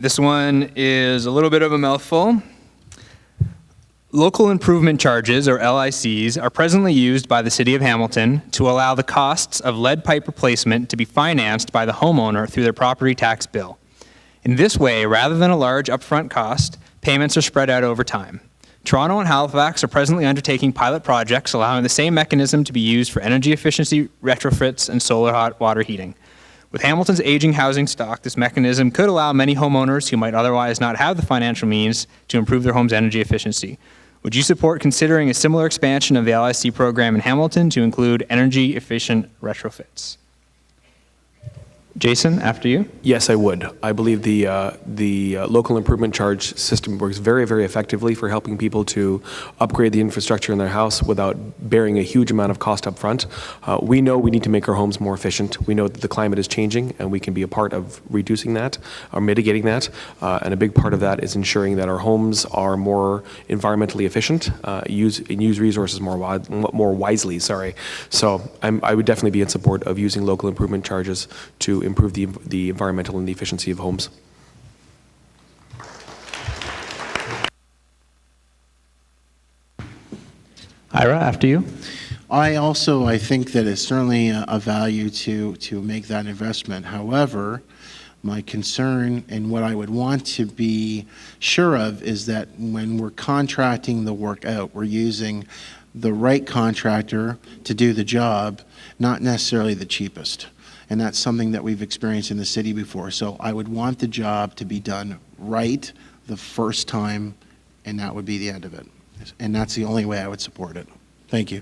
This one is a little bit of a mouthful. Local improvement charges, or LICs, are presently used by the City of Hamilton to allow the costs of lead pipe replacement to be financed by the homeowner through their property tax bill. In this way, rather than a large upfront cost, payments are spread out over time. Toronto and Halifax are presently undertaking pilot projects allowing the same mechanism to be used for energy efficiency retrofits and solar hot water heating. With Hamilton's aging housing stock, this mechanism could allow many homeowners who might otherwise not have the financial means to improve their home's energy efficiency. Would you support considering a similar expansion of the LIC program in Hamilton to include energy efficient retrofits? Jason, after you. Yes, I would. I believe the local improvement charge system works very, very effectively for helping people to upgrade the infrastructure in their house without bearing a huge amount of cost up front. We know we need to make our homes more efficient. We know that the climate is changing and we can be a part of reducing that or mitigating that. And a big part of that is ensuring that our homes are more environmentally efficient, use resources more wisely. So I would definitely be in support of using local improvement charges to improve the environmental and the efficiency of homes. Ira, after you. I think that it's certainly a value to make that investment. However, my concern and what I would want to be sure of is that when we're contracting the work out, we're using the right contractor to do the job, not necessarily the cheapest. And that's something that we've experienced in the city before. So I would want the job to be done right the first time, and that would be the end of it. And that's the only way I would support it. Thank you.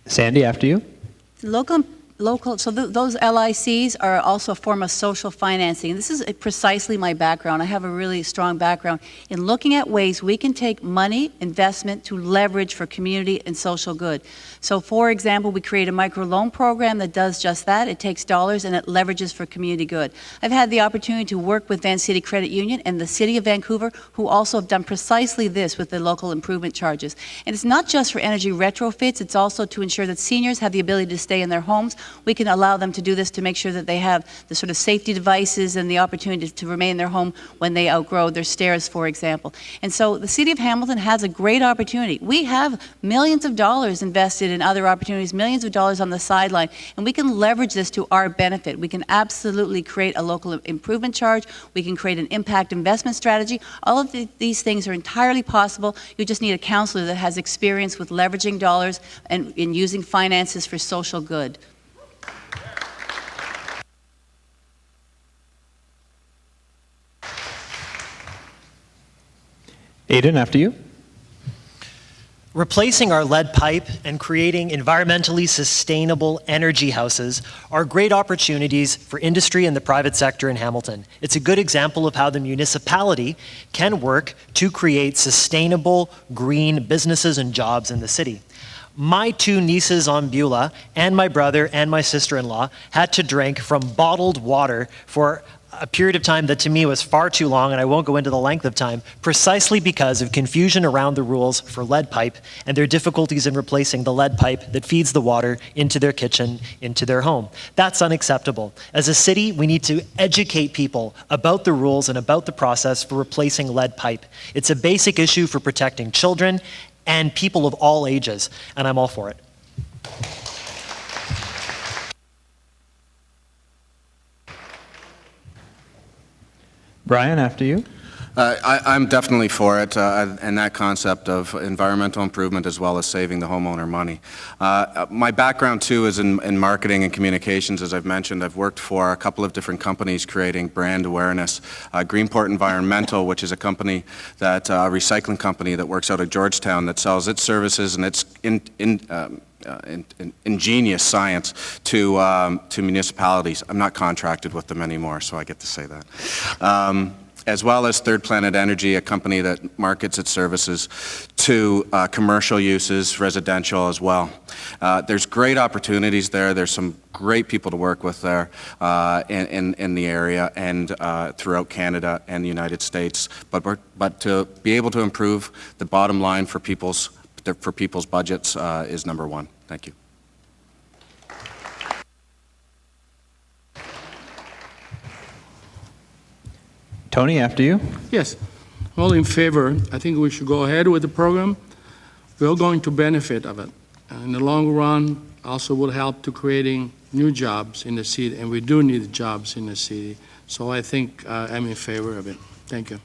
Sandy, after you. So those LICs are also a form of social financing. This is precisely my background. I have a really strong background in looking at ways we can take money, investment, to leverage for community and social good. So for example, we create a microloan program that does just that. It takes dollars and it leverages for community good. I've had the opportunity to work with Van City Credit Union and the City of Vancouver, who also have done precisely this with the local improvement charges. And it's not just for energy retrofits, it's also to ensure that seniors have the ability to stay in their homes. We can allow them to do this to make sure that they have the sort of safety devices and the opportunity to remain in their home when they outgrow their stairs, for example. And so the City of Hamilton has a great opportunity. We have millions of dollars invested in other opportunities, millions of dollars on the sideline, and we can leverage this to our benefit. We can absolutely create a local improvement charge. We can create an impact investment strategy. All of these things are entirely possible. You just need a councillor that has experience with leveraging dollars and in using finances for social good. Aidan, after you. Replacing our lead pipe and creating environmentally sustainable energy houses are great opportunities for industry and the private sector in Hamilton. It's a good example of how the municipality can work to create sustainable green businesses and jobs in the city. My two nieces on Beulah and my brother and my sister-in-law had to drink from bottled water for a period of time that to me was far too long, and I won't go into the length of time, precisely because of confusion around the rules for lead pipe and their difficulties in replacing the lead pipe that feeds the water into their kitchen, into their home. That's unacceptable. As a city, we need to educate people about the rules and about the process for replacing lead pipe. It's a basic issue for protecting children and people of all ages, and I'm all for it. Brian, after you. I'm definitely for it, and that concept of environmental improvement as well as saving the homeowner money. My background too is in marketing and communications. As I've mentioned, I've worked for a couple of different companies creating brand awareness. Greenport Environmental, which is a company that, a recycling company that works out of Georgetown that sells its services and its ingenious science to municipalities. I'm not contracted with them anymore, so I get to say that. As well as Third Planet Energy, a company that markets its services to commercial uses, residential as well. There's great opportunities there. There's some great people to work with there in the area and throughout Canada and the United States. But to be able to improve the bottom line for people's budgets is number one. Thank you. Tony, after you. Yes, all in favor. I think we should go ahead with the program. We're going to benefit of it. In the long run, also will help to creating new jobs in the city, and we do need jobs in the city. So I think I'm in favor of it. Thank you.